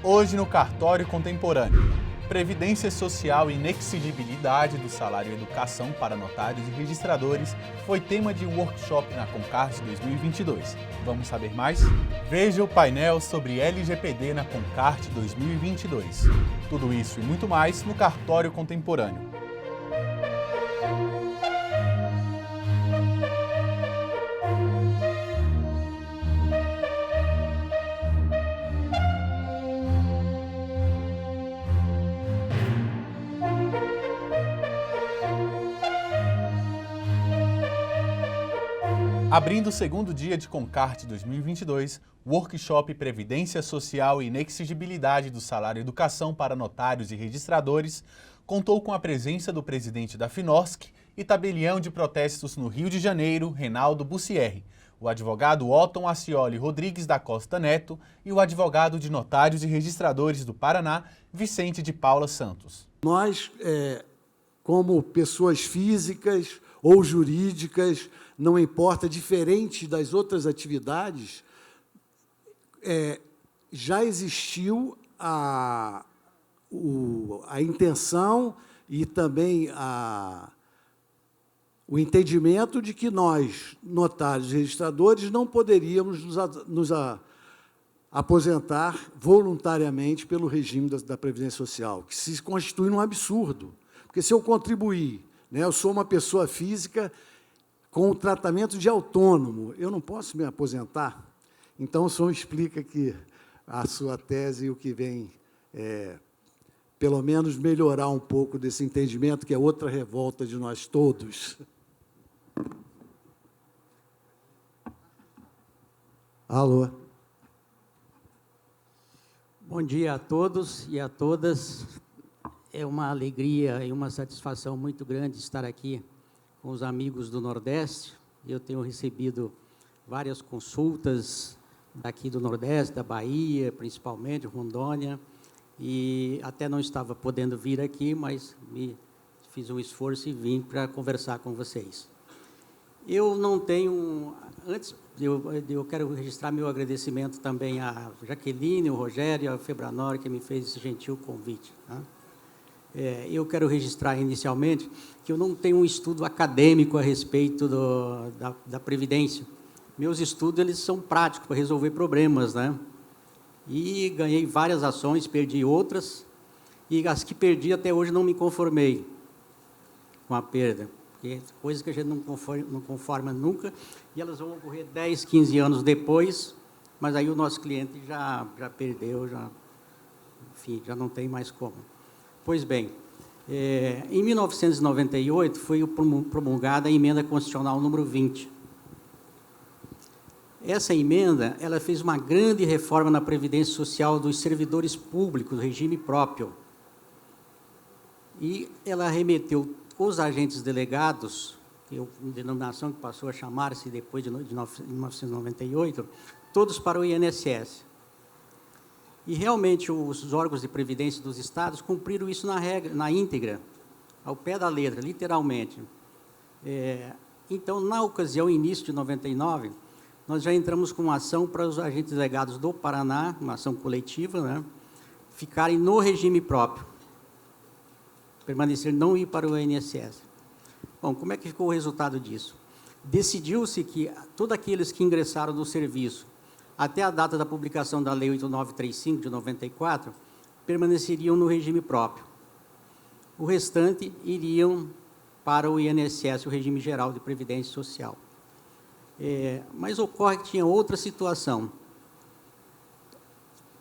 Hoje no Cartório Contemporâneo, Previdência Social e Inexigibilidade do Salário Educação para Notários e Registradores foi tema de um workshop na Concart 2022. Vamos saber mais? Veja o painel sobre LGPD na Concart 2022. Tudo isso e muito mais no Cartório Contemporâneo. Abrindo o segundo dia de Concart 2022, o workshop Previdência Social e Inexigibilidade do Salário Educação para Notários e Registradores contou com a presença do presidente da Finorsk e tabelião de protestos no Rio de Janeiro, Reinaldo Bussierri, o advogado Otton Ascioli Rodrigues da Costa Neto e o advogado de Notários e Registradores do Paraná, Vicente de Paula Santos. Nós, como pessoas físicas ou jurídicas, não importa, diferente das outras atividades, já existiu a intenção e também o entendimento de que nós, notários e registradores, não poderíamos nos aposentar voluntariamente pelo regime da Previdência Social, que se constitui um absurdo. Porque se eu contribuir, eu sou uma pessoa física com o tratamento de autônomo, eu não posso me aposentar? Então, o senhor explica que a sua tese e o que vem pelo menos, melhorar um pouco desse entendimento, que é outra revolta de nós todos. Alô? Bom dia a todos e a todas. É uma alegria e uma satisfação muito grande estar aqui com os amigos do Nordeste. Eu tenho recebido várias consultas daqui do Nordeste, da Bahia, principalmente, Rondônia, e até não estava podendo vir aqui, mas fiz um esforço e vim para conversar com vocês. Eu não tenho... Antes, eu quero registrar meu agradecimento também à Jaqueline, ao Rogério e à Febranor, que me fez esse gentil convite, tá? Eu quero registrar inicialmente que eu não tenho um estudo acadêmico a respeito da Previdência. Meus estudos eles são práticos para resolver problemas, né? E ganhei várias ações, perdi outras, e as que perdi até hoje não me conformei com a perda, porque coisas que a gente não conforma nunca, e elas vão ocorrer 10, 15 anos depois, mas aí o nosso cliente já perdeu, enfim, já não tem mais como. Pois bem, em 1998 foi promulgada a Emenda Constitucional número 20. Essa emenda, ela fez uma grande reforma na Previdência Social dos servidores públicos, regime próprio. E ela remeteu os agentes delegados, denominação que passou a chamar-se depois de 1998, todos para o INSS. E, realmente, os órgãos de previdência dos estados cumpriram isso na íntegra, ao pé da letra, literalmente. Então, na ocasião, início de 99, nós já entramos com uma ação para os agentes delegados do Paraná, uma ação coletiva, né, ficarem no regime próprio, permanecer, não ir para o INSS. Bom, como é que ficou o resultado disso? Decidiu-se que todos aqueles que ingressaram no serviço até a data da publicação da Lei 8935, de 94, permaneceriam no regime próprio. O restante iriam para o INSS, o Regime Geral de Previdência Social. Mas ocorre que tinha outra situação.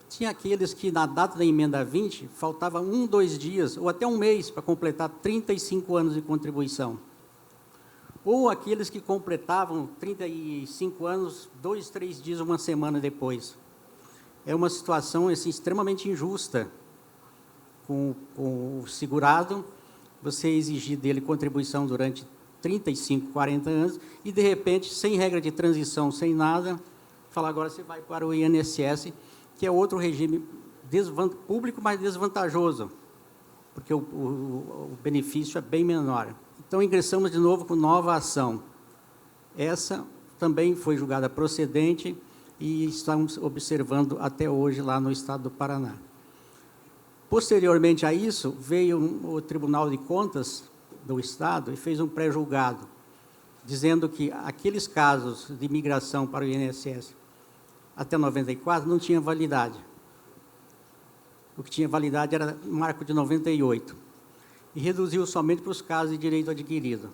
Tinha aqueles que, na data da emenda 20, faltava 1, 2 dias, ou até um mês, para completar 35 anos de contribuição. Ou aqueles que completavam 35 anos, 2, 3 dias, uma semana depois. É uma situação assim, extremamente injusta com o segurado, você exigir dele contribuição durante 35, 40 anos, e, de repente, sem regra de transição, sem nada, falar agora você vai para o INSS, que é outro regime público, mas desvantajoso, porque o benefício é bem menor. Então, ingressamos de novo com nova ação. Essa também foi julgada procedente, e estamos observando até hoje lá no estado do Paraná. Posteriormente a isso, veio o Tribunal de Contas do Estado e fez um pré-julgado, dizendo que aqueles casos de migração para o INSS até 94 não tinha validade. O que tinha validade era o marco de 98, e reduziu somente para os casos de direito adquirido.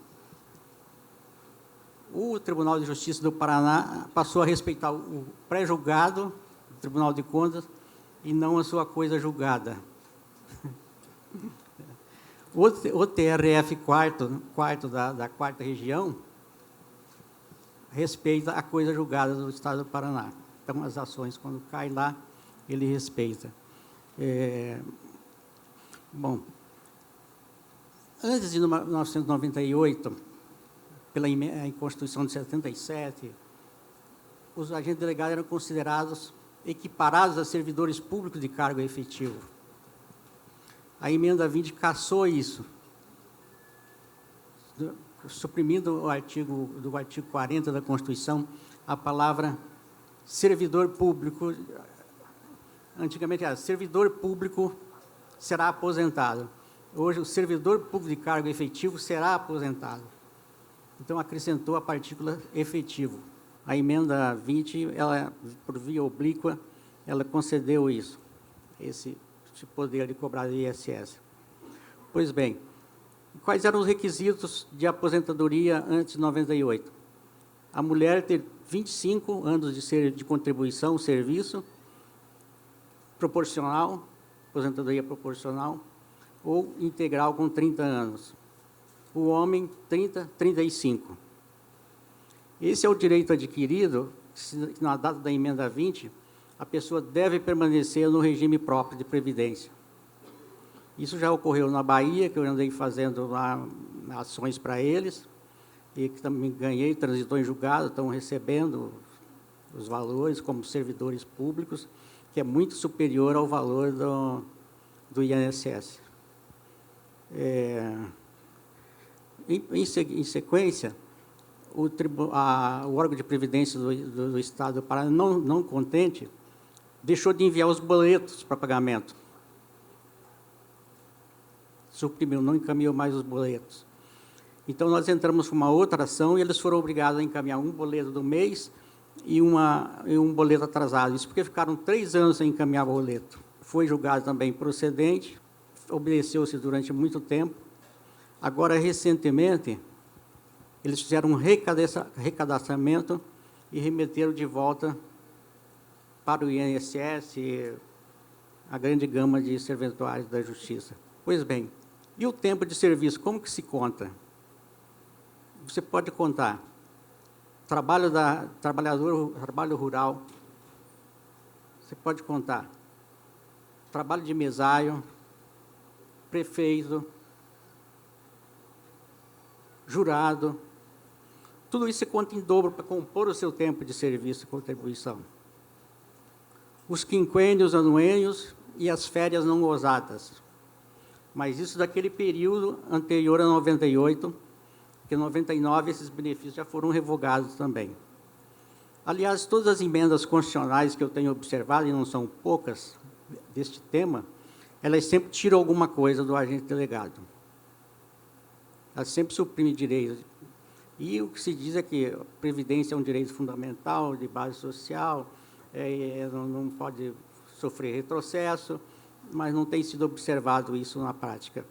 O Tribunal de Justiça do Paraná passou a respeitar o pré-julgado do Tribunal de Contas e não a sua coisa julgada. O TRF quarto da quarta região respeita a coisa julgada do Estado do Paraná. Então, as ações, quando cai lá, ele respeita. Bom, antes de 1998, pela Constituição de 77, os agentes delegados eram considerados equiparados a servidores públicos de cargo efetivo. A emenda 20 cassou isso, suprimindo do artigo 40 da Constituição a palavra servidor público. Antigamente era servidor público será aposentado. Hoje, o servidor público de cargo efetivo será aposentado. Então, acrescentou a partícula efetivo. A emenda 20, ela, por via oblíqua, ela concedeu isso, esse poder de cobrar do ISS. Pois bem, quais eram os requisitos de aposentadoria antes de 98? A mulher ter 25 anos de contribuição, serviço, proporcional, aposentadoria proporcional, ou integral com 30 anos. O homem, 30, 35. Esse é o direito adquirido, na data da emenda 20, a pessoa deve permanecer no regime próprio de previdência. Isso já ocorreu na Bahia, que eu andei fazendo lá ações para eles, e que também ganhei, transitou em julgado, estão recebendo os valores como servidores públicos, que é muito superior ao valor do INSS. Em sequência, o órgão de previdência do Estado do Paraná, não contente, deixou de enviar os boletos para pagamento. Suprimiu, não encaminhou mais os boletos. Então, nós entramos com uma outra ação e eles foram obrigados a encaminhar um boleto do mês e um boleto atrasado. Isso porque ficaram 3 anos sem encaminhar o boleto. Foi julgado também procedente, obedeceu-se durante muito tempo. Agora, recentemente, eles fizeram um recadastramento e remeteram de volta para o INSS a grande gama de serventuários da Justiça. Pois bem, e o tempo de serviço, como que se conta? Você pode contar trabalho rural, você pode contar trabalho de mesário, prefeito, jurado, tudo isso se conta em dobro para compor o seu tempo de serviço e contribuição. Os quinquênios, anuênios e as férias não gozadas. Mas isso daquele período anterior a 98, porque em 99 esses benefícios já foram revogados também. Aliás, todas as emendas constitucionais que eu tenho observado, e não são poucas, deste tema, elas sempre tiram alguma coisa do agente delegado. Elas sempre suprimem direitos. E o que se diz é que a previdência é um direito fundamental, de base social, não pode sofrer retrocesso, mas não tem sido observado isso na prática.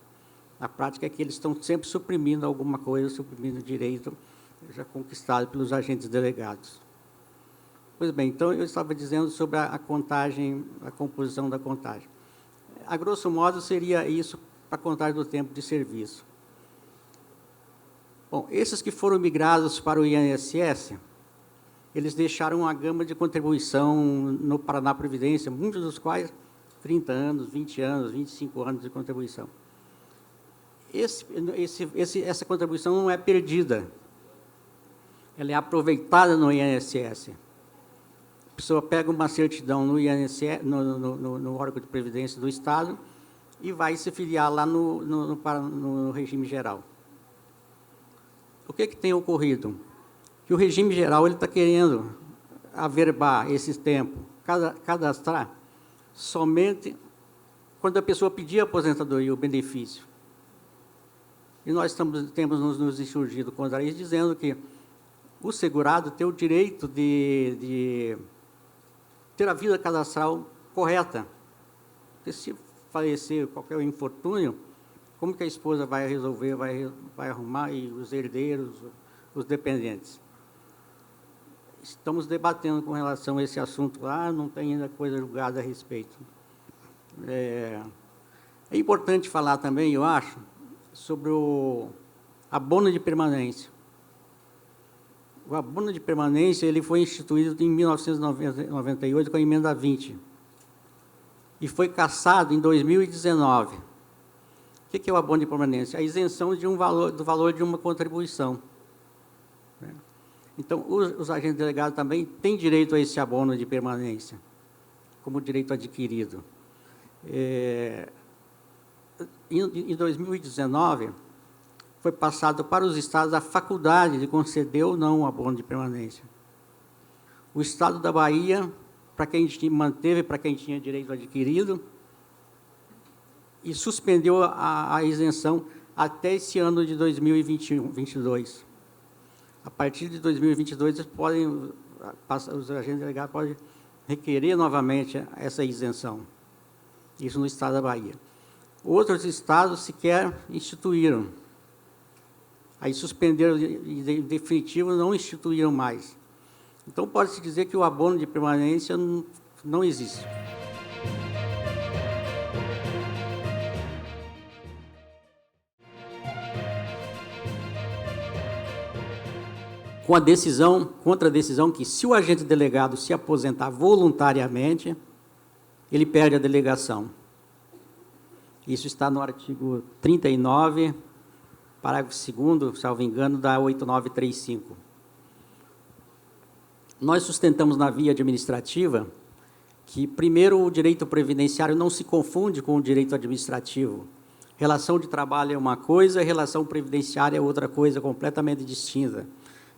A prática é que eles estão sempre suprimindo alguma coisa, suprimindo direito já conquistado pelos agentes delegados. Pois bem, então eu estava dizendo sobre a contagem, a composição da contagem. A grosso modo seria isso para a contagem do tempo de serviço. Bom, esses que foram migrados para o INSS, eles deixaram uma gama de contribuição no Paraná Previdência, muitos dos quais 30 anos, 20 anos, 25 anos de contribuição. Essa contribuição não é perdida, ela é aproveitada no INSS. A pessoa pega uma certidão no INSS, no órgão de previdência do Estado, e vai se filiar lá no regime geral. O que tem ocorrido? Que o regime geral está querendo averbar esse tempo, cadastrar, somente quando a pessoa pedir a aposentadoria, o benefício. E nós temos nos insurgido contra isso, dizendo que o segurado tem o direito de ter a vida cadastral correta. Porque se falecer qualquer infortúnio, como que a esposa vai resolver, vai arrumar, e os herdeiros, os dependentes? Estamos debatendo com relação a esse assunto lá, não tem ainda coisa julgada a respeito. É importante falar também, eu acho, sobre o abono de permanência. O abono de permanência ele foi instituído em 1998 com a emenda 20 e foi cassado em 2019. O que é o abono de permanência? A isenção de do valor de uma contribuição. Então, os agentes delegados também têm direito a esse abono de permanência, como direito adquirido. Em 2019, foi passado para os estados a faculdade de conceder ou não o abono de permanência. O estado da Bahia, para quem manteve, para quem tinha direito adquirido, e suspendeu a isenção até esse ano de 2022. A partir de 2022, os agentes delegados podem requerer novamente essa isenção. Isso no estado da Bahia. Outros estados sequer instituíram. Aí suspenderam em definitivo, não instituíram mais. Então, pode-se dizer que o abono de permanência não existe. Contra a decisão que, se o agente delegado se aposentar voluntariamente, ele perde a delegação. Isso está no artigo 39, parágrafo 2º, salvo engano, da 8935. Nós sustentamos na via administrativa que, primeiro, o direito previdenciário não se confunde com o direito administrativo. Relação de trabalho é uma coisa, relação previdenciária é outra coisa completamente distinta.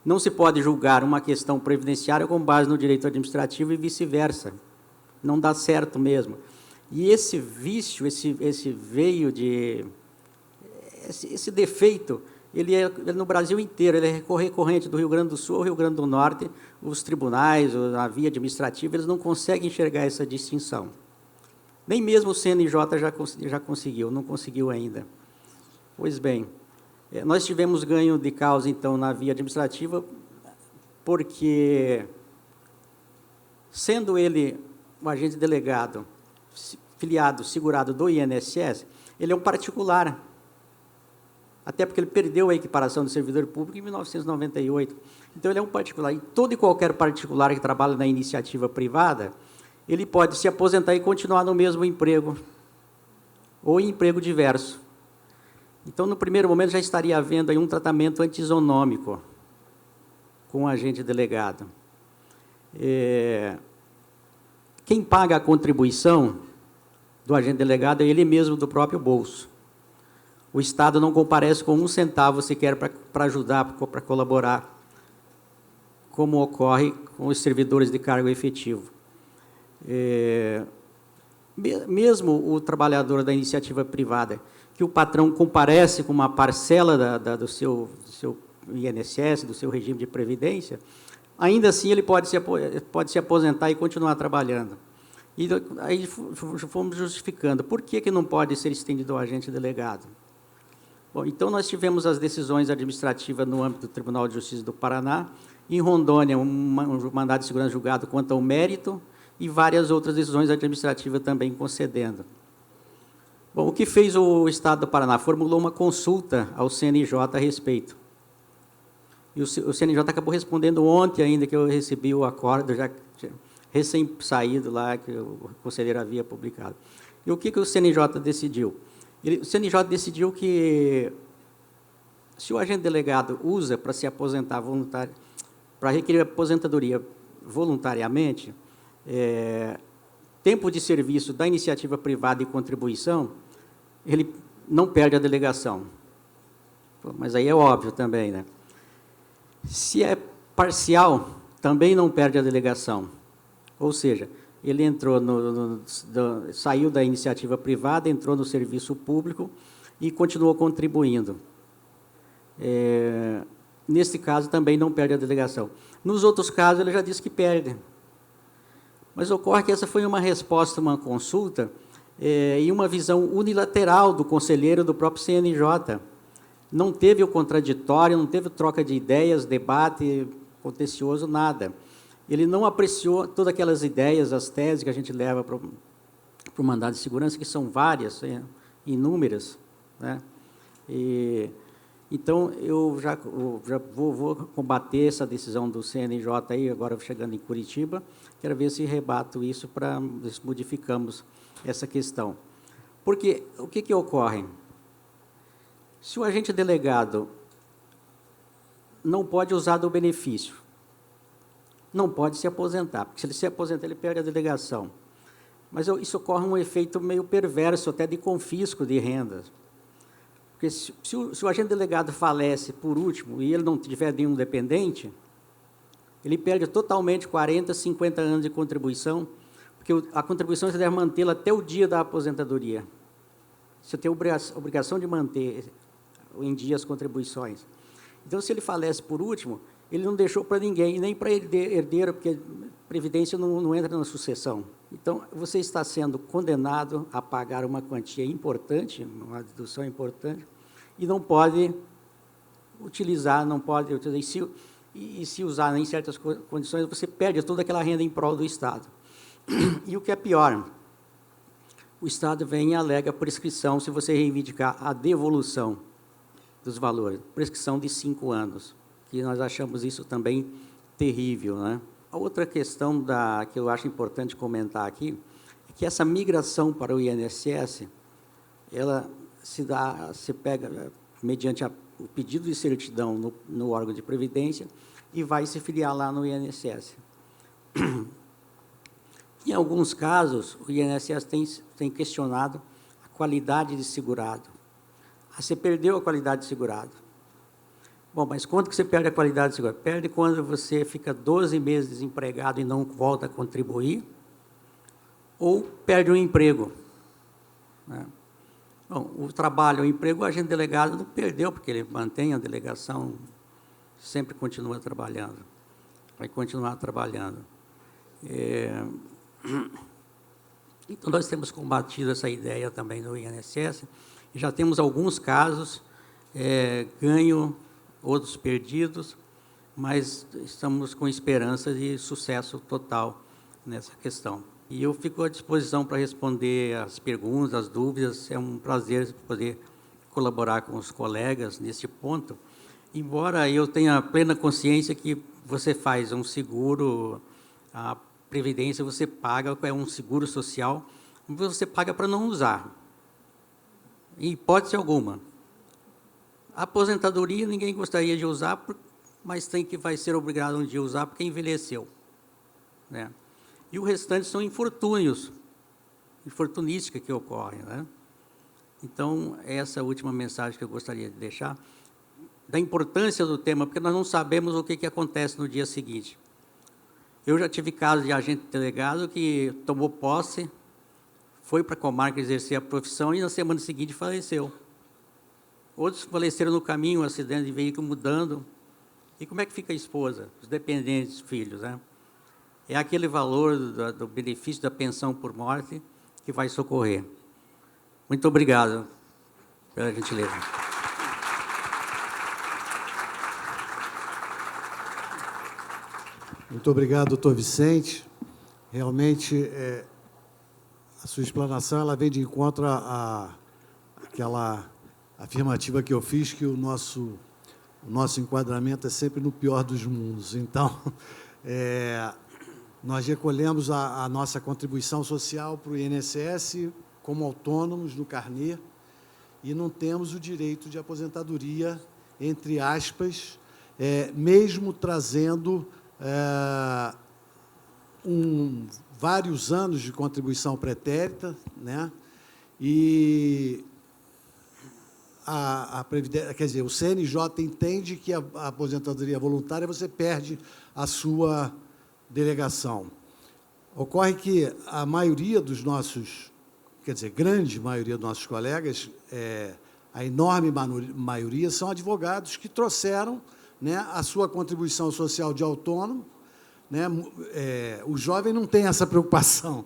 Não se pode julgar uma questão previdenciária com base no direito administrativo e vice-versa. Não dá certo mesmo. E esse vício, esse defeito, ele é no Brasil inteiro, ele é recorrente do Rio Grande do Sul ao Rio Grande do Norte. Os tribunais, a via administrativa, eles não conseguem enxergar essa distinção. Nem mesmo o CNJ já conseguiu, não conseguiu ainda. Pois bem, nós tivemos ganho de causa, então, na via administrativa, porque, sendo ele um agente delegado, filiado, segurado do INSS, ele é um particular, até porque ele perdeu a equiparação do servidor público em 1998. Então, ele é um particular. E todo e qualquer particular que trabalha na iniciativa privada, ele pode se aposentar e continuar no mesmo emprego, ou em emprego diverso. Então, no primeiro momento, já estaria havendo aí um tratamento antisonômico com o agente delegado. Quem paga a contribuição do agente delegado é ele mesmo do próprio bolso. O Estado não comparece com um centavo sequer para ajudar, para colaborar, como ocorre com os servidores de cargo efetivo. Mesmo o trabalhador da iniciativa privada, que o patrão comparece com uma parcela do seu INSS, do seu regime de previdência, ainda assim ele pode se aposentar e continuar trabalhando. E aí fomos justificando. Por que não pode ser estendido ao agente delegado? Bom, então, nós tivemos as decisões administrativas no âmbito do Tribunal de Justiça do Paraná, em Rondônia, um mandado de segurança julgado quanto ao mérito, e várias outras decisões administrativas também concedendo. Bom, o que fez o Estado do Paraná? Formulou uma consulta ao CNJ a respeito. E o CNJ acabou respondendo ontem ainda, que eu recebi o acordo, já recém-saído lá, que o conselheiro havia publicado. E o que o CNJ decidiu? O CNJ decidiu que, se o agente delegado usa para se aposentar para requerer aposentadoria voluntariamente, tempo de serviço da iniciativa privada e contribuição, ele não perde a delegação. Mas aí é óbvio também, né? Se é parcial, também não perde a delegação. Ou seja, ele entrou saiu da iniciativa privada, entrou no serviço público e continuou contribuindo. Nesse caso, também não perde a delegação. Nos outros casos, ele já disse que perde. Mas ocorre que essa foi uma resposta a uma consulta e uma visão unilateral do conselheiro do próprio CNJ. Não teve o contraditório, não teve troca de ideias, debate contencioso, nada. Ele não apreciou todas aquelas ideias, as teses que a gente leva para o mandado de segurança, que são várias, inúmeras, né? Então, eu já vou combater essa decisão do CNJ, aí, agora chegando em Curitiba, quero ver se rebato isso para ver se modificamos essa questão. Porque o que ocorre? Se o agente delegado não pode usar do benefício, não pode se aposentar, porque se ele se aposentar, ele perde a delegação. Mas isso ocorre um efeito meio perverso, até de confisco de rendas. Porque se o agente delegado falece por último e ele não tiver nenhum dependente, ele perde totalmente 40, 50 anos de contribuição, porque a contribuição você deve mantê-la até o dia da aposentadoria. Você tem a obrigação de manter em dia as contribuições. Então, se ele falece por último, ele não deixou para ninguém, nem para herdeiro, porque previdência não entra na sucessão. Então, você está sendo condenado a pagar uma quantia importante, uma dedução importante, e não pode utilizar, e se usar em certas condições, você perde toda aquela renda em prol do Estado. E o que é pior, o Estado vem e alega prescrição se você reivindicar a devolução dos valores, prescrição de 5 anos, que nós achamos isso também terrível, né? A outra questão que eu acho importante comentar aqui é que essa migração para o INSS, ela se pega mediante o pedido de certidão no órgão de previdência e vai se filiar lá no INSS. Em alguns casos, o INSS tem questionado a qualidade de segurado. Você perdeu a qualidade de segurado. Bom, mas quando que você perde a qualidade de segurado? Perde quando você fica 12 meses desempregado e não volta a contribuir, ou perde o emprego, né? Bom, o trabalho, o emprego, o agente delegado não perdeu, porque ele mantém a delegação, sempre continua trabalhando, vai continuar trabalhando. Então, nós temos combatido essa ideia também no INSS, e já temos alguns casos, ganho, outros perdidos, mas estamos com esperança de sucesso total nessa questão. E eu fico à disposição para responder as perguntas, as dúvidas. É um prazer poder colaborar com os colegas nesse ponto, embora eu tenha plena consciência que você faz um seguro, a previdência você paga, é um seguro social, você paga para não usar, em hipótese alguma. A aposentadoria ninguém gostaria de usar, mas vai ser obrigado um dia a usar porque envelheceu, né? E o restante são infortúnios, infortunísticas que ocorrem, né? Então, essa é a última mensagem que eu gostaria de deixar, da importância do tema, porque nós não sabemos o que acontece no dia seguinte. Eu já tive casos de agente delegado que tomou posse, foi para a comarca exercer a profissão e na semana seguinte faleceu. Outros faleceram no caminho, um acidente de veículo mudando. E como é que fica a esposa, os dependentes, os filhos, né? É aquele valor do benefício da pensão por morte que vai socorrer. Muito obrigado pela gentileza. Muito obrigado, doutor Vicente. Realmente, a sua explanação ela vem de encontro àquela afirmativa que eu fiz, que o nosso enquadramento é sempre no pior dos mundos. Então, nós recolhemos a nossa contribuição social para o INSS como autônomos no carnê e não temos o direito de aposentadoria, entre aspas, mesmo trazendo vários anos de contribuição pretérita, né? E quer dizer, o CNJ entende que a aposentadoria voluntária você perde a sua delegação. Ocorre que a maioria dos nossos, quer dizer, grande maioria dos nossos colegas, a enorme maioria, são advogados que trouxeram, né, a sua contribuição social de autônomo, né? O jovem não tem essa preocupação,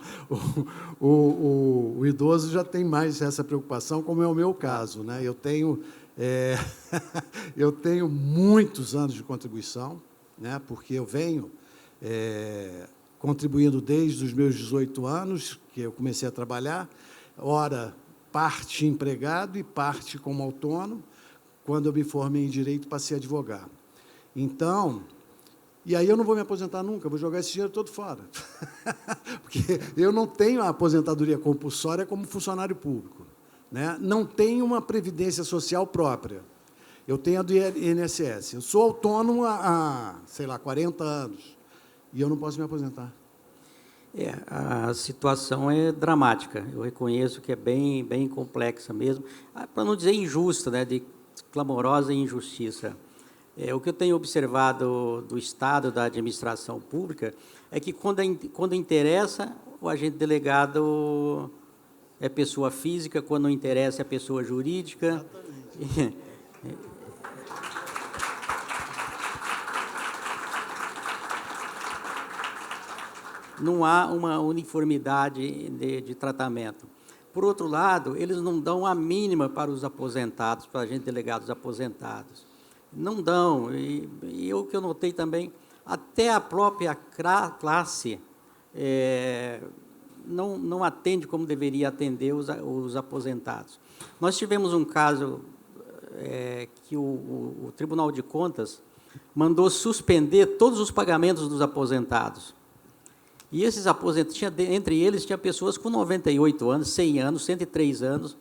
o idoso já tem mais essa preocupação, como é o meu caso, né? Eu tenho muitos anos de contribuição, né? Porque eu venho contribuindo desde os meus 18 anos, que eu comecei a trabalhar, ora parte empregado e parte como autônomo, quando eu me formei em Direito, passei a advogar. Então, e aí eu não vou me aposentar nunca, vou jogar esse dinheiro todo fora. Porque eu não tenho a aposentadoria compulsória como funcionário público, né? Não tenho uma previdência social própria. Eu tenho a do INSS. Eu sou autônomo há, sei lá, 40 anos, e eu não posso me aposentar. A situação é dramática. Eu reconheço que é bem complexa mesmo, para não dizer injusta, né, de clamorosa injustiça. O que eu tenho observado do Estado, da administração pública, é que, quando interessa, o agente delegado é pessoa física, quando não interessa, é pessoa jurídica. Exatamente. Não há uma uniformidade de tratamento. Por outro lado, eles não dão a mínima para os aposentados, para agentes delegados aposentados. Não dão. E o que eu notei também, até a própria classe não atende como deveria atender os aposentados. Nós tivemos um caso que o Tribunal de Contas mandou suspender todos os pagamentos dos aposentados. E esses aposentados, entre eles, tinha pessoas com 98 anos, 100 anos, 103 anos,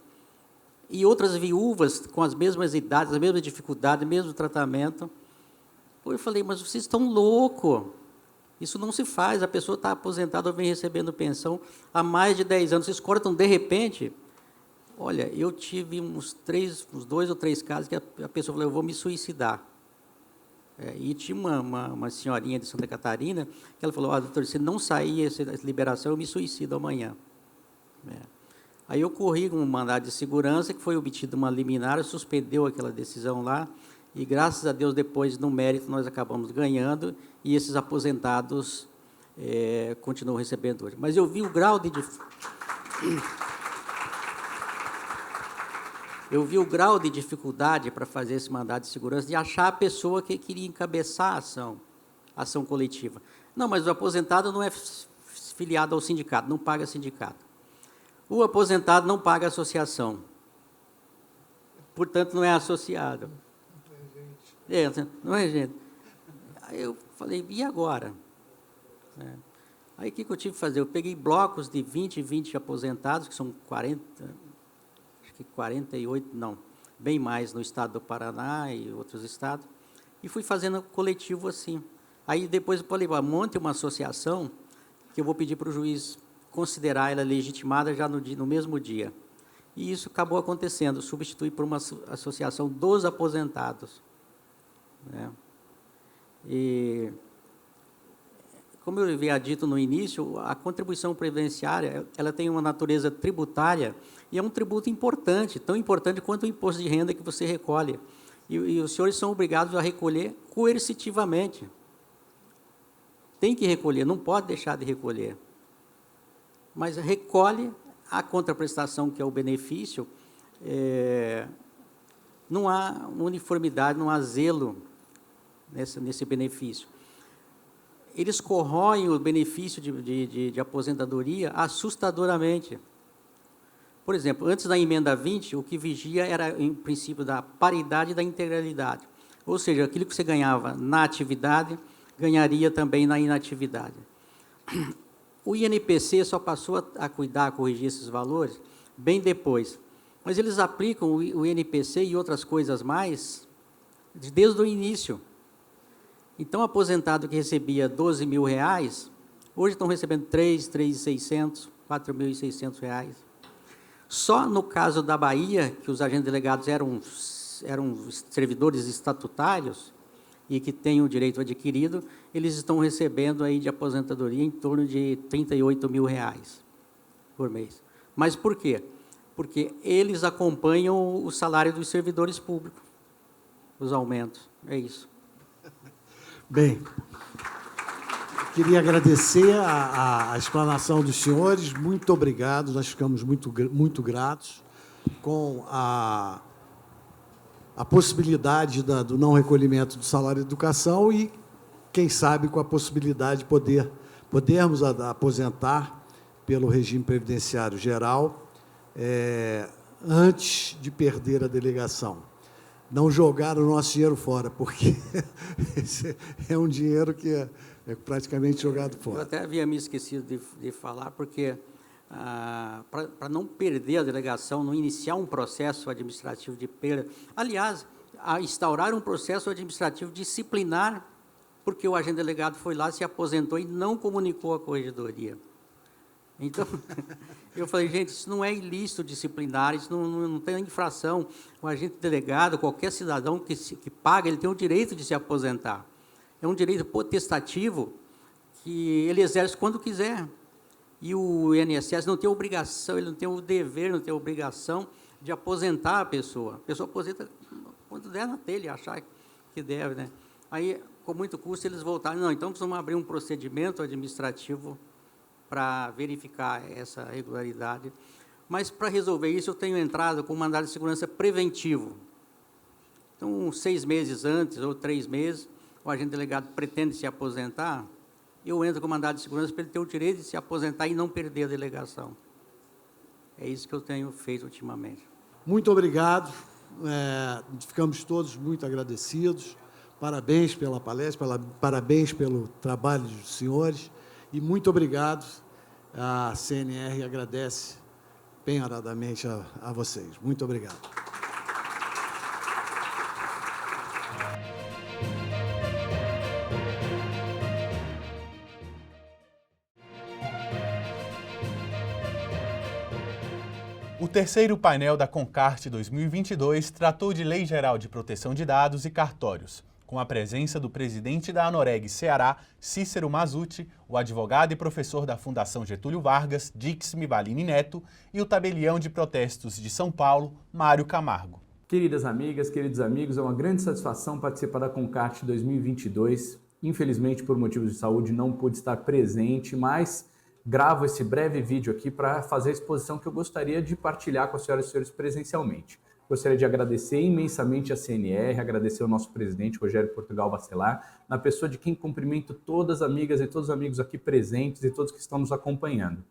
e outras viúvas com as mesmas idades, as mesmas dificuldades, o mesmo tratamento. Eu falei, mas vocês estão loucos, isso não se faz, a pessoa está aposentada ou vem recebendo pensão há mais de 10 anos, vocês cortam de repente. Olha, eu tive uns 2 ou 3 casos que a pessoa falou, eu vou me suicidar. E tinha uma senhorinha de Santa Catarina, que ela falou, doutor, se não sair essa liberação, eu me suicido amanhã. Aí eu corri com um mandado de segurança, que foi obtido uma liminar, suspendeu aquela decisão lá, e graças a Deus, depois, no mérito, nós acabamos ganhando, e esses aposentados continuam recebendo hoje. Mas eu vi o grau de dificuldade para fazer esse mandado de segurança, de achar a pessoa que queria encabeçar a ação coletiva. Não, mas o aposentado não é filiado ao sindicato, não paga sindicato. O aposentado não paga associação, portanto, não é associado. Não é gente. Aí eu falei, e agora? Aí o que eu tive que fazer? Eu peguei blocos de 20 aposentados, que são 40... 48, não, bem mais no estado do Paraná e outros estados, e fui fazendo coletivo assim. Aí depois eu falei, monte uma associação que eu vou pedir para o juiz considerar ela legitimada já no mesmo dia. E isso acabou acontecendo, substituí por uma associação dos aposentados. E, como eu havia dito no início, a contribuição previdenciária, ela tem uma natureza tributária, e é um tributo importante, tão importante quanto o imposto de renda que você recolhe. E os senhores são obrigados a recolher coercitivamente. Tem que recolher, não pode deixar de recolher. Mas recolhe a contraprestação, que é o benefício, não há uniformidade, não há zelo nesse benefício. Eles corroem o benefício de aposentadoria assustadoramente. Por exemplo, antes da emenda 20, o que vigia era, em princípio, da paridade e da integralidade. Ou seja, aquilo que você ganhava na atividade, ganharia também na inatividade. O INPC só passou a cuidar, a corrigir esses valores bem depois. Mas eles aplicam o INPC e outras coisas mais desde o início. Então, aposentado que recebia R$12.000, hoje estão recebendo R$3.600, R$4.600. Só no caso da Bahia, que os agentes delegados eram servidores estatutários e que têm o direito adquirido, eles estão recebendo aí de aposentadoria em torno de R$38 mil por mês. Mas por quê? Porque eles acompanham o salário dos servidores públicos, os aumentos. É isso. Bem, queria agradecer a explanação dos senhores. Muito obrigado, nós ficamos muito gratos com a possibilidade do não recolhimento do salário de educação e, quem sabe, com a possibilidade de podermos aposentar pelo regime previdenciário geral antes de perder a delegação. Não jogar o nosso dinheiro fora, porque esse é um dinheiro que é praticamente jogado fora. Eu até havia me esquecido de falar, porque para não perder a delegação, não iniciar um processo administrativo de perda, aliás, instaurar um processo administrativo disciplinar, porque o agente delegado foi lá, se aposentou e não comunicou à corregedoria. Então, eu falei, gente, isso não é ilícito disciplinar, isso não tem infração. O agente delegado, qualquer cidadão que paga, ele tem o direito de se aposentar. É um direito potestativo que ele exerce quando quiser. E o INSS não tem obrigação, ele não tem o dever, não tem a obrigação de aposentar a pessoa. A pessoa aposenta quando der na telha, achar que deve, né? Aí, com muito custo, eles voltaram, não, então precisamos abrir um procedimento administrativo para verificar essa regularidade. Mas, para resolver isso, eu tenho entrado com um mandado de segurança preventivo. Então, 6 meses antes, ou 3 meses, o agente delegado pretende se aposentar, eu entro com o mandado de segurança para ele ter o direito de se aposentar e não perder a delegação. É isso que eu tenho feito ultimamente. Muito obrigado, ficamos todos muito agradecidos, parabéns pela palestra, parabéns pelo trabalho dos senhores, e muito obrigado, a CNR agradece penhoradamente a vocês. Muito obrigado. O terceiro painel da CONCART 2022 tratou de Lei Geral de Proteção de Dados e Cartórios, com a presença do presidente da Anoreg Ceará, Cícero Mazzutti, o advogado e professor da Fundação Getúlio Vargas, Dix Mibalini Neto, e o tabelião de protestos de São Paulo, Mário Camargo. Queridas amigas, queridos amigos, é uma grande satisfação participar da CONCART 2022. Infelizmente, por motivos de saúde, não pude estar presente, mas gravo esse breve vídeo aqui para fazer a exposição que eu gostaria de partilhar com as senhoras e senhores presencialmente. Gostaria de agradecer imensamente a CNR, agradecer ao nosso presidente, Rogério Portugal Bacelar, na pessoa de quem cumprimento todas as amigas e todos os amigos aqui presentes e todos que estão nos acompanhando.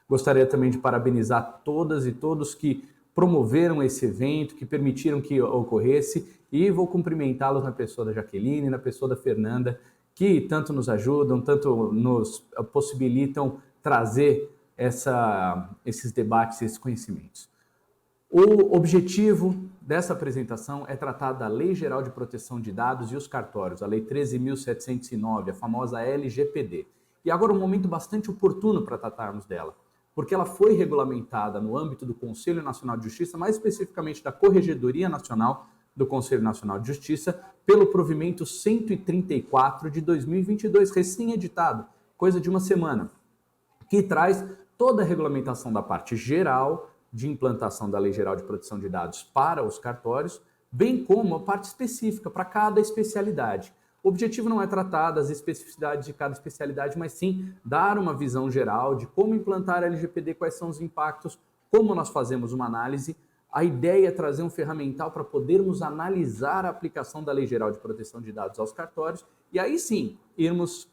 Gostaria também de parabenizar todas e todos que promoveram esse evento, que permitiram que ocorresse, e vou cumprimentá-los na pessoa da Jaqueline, na pessoa da Fernanda, que tanto nos ajudam, tanto nos possibilitam trazer esses debates, esses conhecimentos. O objetivo dessa apresentação é tratar da Lei Geral de Proteção de Dados e os Cartórios, a Lei 13.709, a famosa LGPD. E agora um momento bastante oportuno para tratarmos dela, porque ela foi regulamentada no âmbito do Conselho Nacional de Justiça, mais especificamente da Corregedoria Nacional do Conselho Nacional de Justiça, pelo provimento 134 de 2022, recém-editado, coisa de uma semana, que traz toda a regulamentação da parte geral de implantação da Lei Geral de Proteção de Dados para os cartórios, bem como a parte específica para cada especialidade. O objetivo não é tratar das especificidades de cada especialidade, mas sim dar uma visão geral de como implantar a LGPD, quais são os impactos, como nós fazemos uma análise. A ideia é trazer um ferramental para podermos analisar a aplicação da Lei Geral de Proteção de Dados aos cartórios e aí sim irmos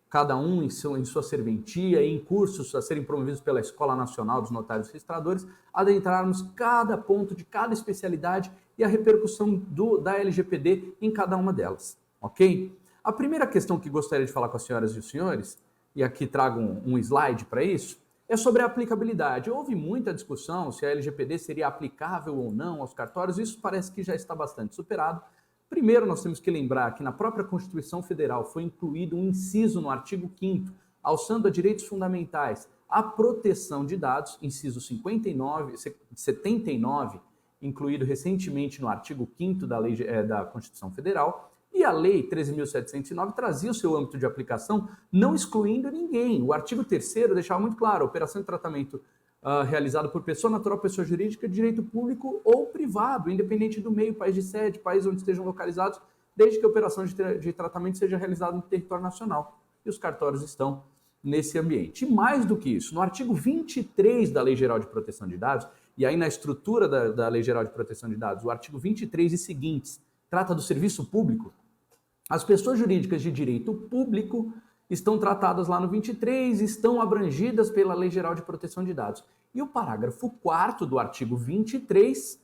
cada um em sua serventia, em cursos a serem promovidos pela Escola Nacional dos Notários e Registradores, adentrarmos cada ponto de cada especialidade e a repercussão da LGPD em cada uma delas, ok? A primeira questão que gostaria de falar com as senhoras e os senhores, e aqui trago um slide para isso, é sobre a aplicabilidade. Houve muita discussão se a LGPD seria aplicável ou não aos cartórios, isso parece que já está bastante superado. Primeiro, nós temos que lembrar que na própria Constituição Federal foi incluído um inciso no artigo 5º, alçando a direitos fundamentais a proteção de dados, inciso 79, incluído recentemente no artigo 5º da Lei da Constituição Federal, e a Lei 13.709 trazia o seu âmbito de aplicação, não excluindo ninguém. O artigo 3º deixava muito claro, a operação de tratamento realizada por pessoa natural, pessoa jurídica, de direito público ou privado, independente do meio, país de sede, país onde estejam localizados, desde que a operação de tratamento seja realizada no território nacional. E os cartórios estão nesse ambiente. E mais do que isso, no artigo 23 da Lei Geral de Proteção de Dados, e aí na estrutura da Lei Geral de Proteção de Dados, o artigo 23 e seguintes, trata do serviço público, as pessoas jurídicas de direito público estão tratadas lá no 23, estão abrangidas pela Lei Geral de Proteção de Dados. E o parágrafo 4º do artigo 23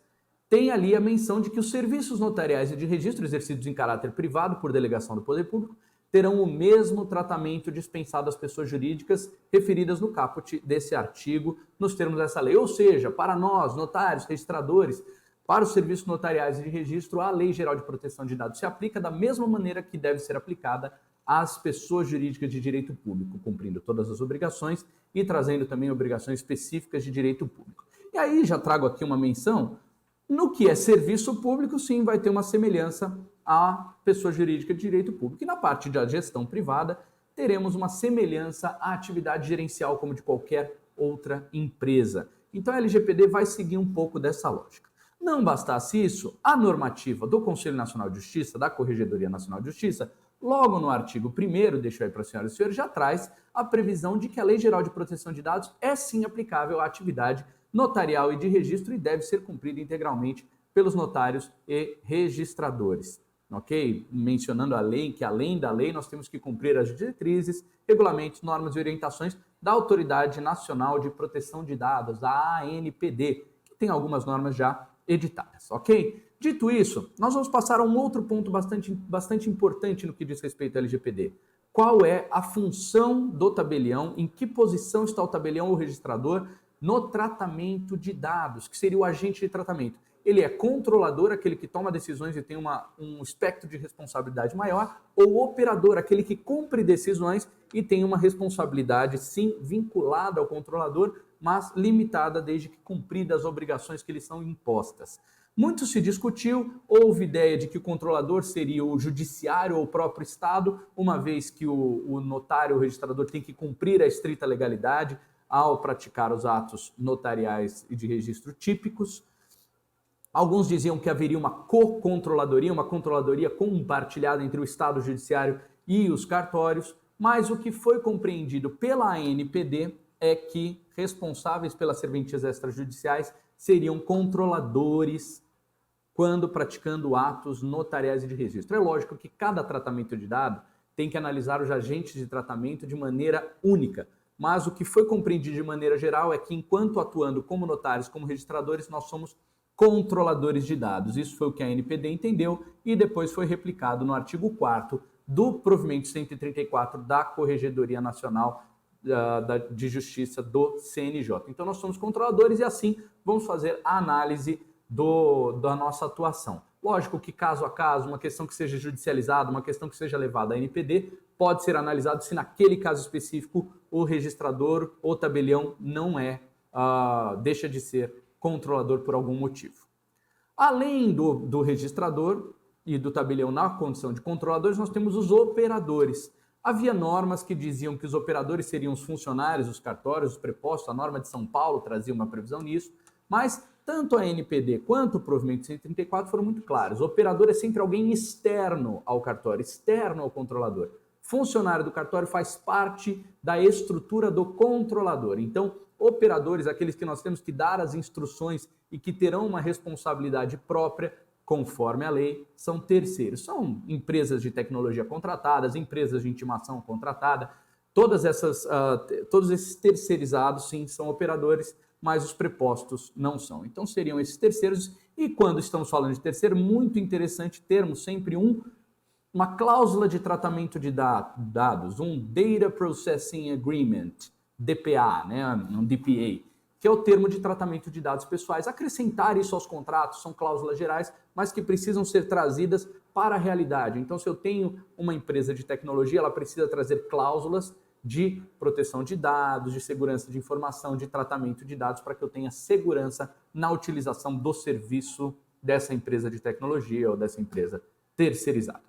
tem ali a menção de que os serviços notariais e de registro exercidos em caráter privado por delegação do poder público terão o mesmo tratamento dispensado às pessoas jurídicas referidas no caput desse artigo, nos termos dessa lei. Ou seja, para nós, notários, registradores, para os serviços notariais e de registro, a Lei Geral de Proteção de Dados se aplica da mesma maneira que deve ser aplicada às pessoas jurídicas de direito público, cumprindo todas as obrigações e trazendo também obrigações específicas de direito público. E aí já trago aqui uma menção, no que é serviço público, sim, vai ter uma semelhança à pessoa jurídica de direito público. E na parte da gestão privada, teremos uma semelhança à atividade gerencial como de qualquer outra empresa. Então a LGPD vai seguir um pouco dessa lógica. Não bastasse isso, a normativa do Conselho Nacional de Justiça, da Corregedoria Nacional de Justiça, logo no artigo 1º, deixo aí para as senhoras e senhores, já traz a previsão de que a Lei Geral de Proteção de Dados é sim aplicável à atividade notarial e de registro e deve ser cumprida integralmente pelos notários e registradores. Ok? Mencionando a lei, que além da lei nós temos que cumprir as diretrizes, regulamentos, normas e orientações da Autoridade Nacional de Proteção de Dados, a ANPD, que tem algumas normas já editadas, ok? Dito isso, nós vamos passar a um outro ponto bastante importante no que diz respeito ao LGPD. Qual é a função do tabelião, em que posição está o tabelião ou registrador no tratamento de dados, que seria o agente de tratamento? Ele é controlador, aquele que toma decisões e tem um espectro de responsabilidade maior, ou operador, aquele que cumpre decisões e tem uma responsabilidade, sim, vinculada ao controlador, mas limitada desde que cumpridas as obrigações que lhe são impostas. Muito se discutiu, houve ideia de que o controlador seria o judiciário ou o próprio Estado, uma vez que o notário ou o registrador tem que cumprir a estrita legalidade ao praticar os atos notariais e de registro típicos. Alguns diziam que haveria uma co-controladoria, uma controladoria compartilhada entre o Estado, o Judiciário e os cartórios, mas o que foi compreendido pela ANPD é que responsáveis pelas serventias extrajudiciais seriam controladores quando praticando atos notariais e de registro. É lógico que cada tratamento de dado tem que analisar os agentes de tratamento de maneira única, mas o que foi compreendido de maneira geral é que enquanto atuando como notários, como registradores, nós somos controladores de dados. Isso foi o que a ANPD entendeu e depois foi replicado no artigo 4º do provimento 134 da Corregedoria Nacional de Justiça do CNJ. Então nós somos controladores e assim vamos fazer a análise da nossa atuação. Lógico que caso a caso, uma questão que seja judicializada, uma questão que seja levada à ANPD, pode ser analisado se naquele caso específico o registrador ou tabelião não deixa de ser controlador por algum motivo. Além do registrador e do tabelião na condição de controladores, nós temos os operadores. Havia normas que diziam que os operadores seriam os funcionários, os cartórios, os prepostos, a norma de São Paulo trazia uma previsão nisso, mas tanto a ANPD quanto o provimento 134 foram muito claros. O operador é sempre alguém externo ao cartório, externo ao controlador. Funcionário do cartório faz parte da estrutura do controlador. Então, operadores, aqueles que nós temos que dar as instruções e que terão uma responsabilidade própria, conforme a lei, são terceiros. São empresas de tecnologia contratadas, empresas de intimação contratada, todos esses terceirizados, sim, são operadores, mas os prepostos não são. Então, seriam esses terceiros. E quando estamos falando de terceiro, muito interessante termos sempre uma cláusula de tratamento de dados, um Data Processing Agreement, DPA, né, um DPA, que é o termo de tratamento de dados pessoais. Acrescentar isso aos contratos são cláusulas gerais, mas que precisam ser trazidas para a realidade. Então, se eu tenho uma empresa de tecnologia, ela precisa trazer cláusulas de proteção de dados, de segurança de informação, de tratamento de dados, para que eu tenha segurança na utilização do serviço dessa empresa de tecnologia ou dessa empresa terceirizada.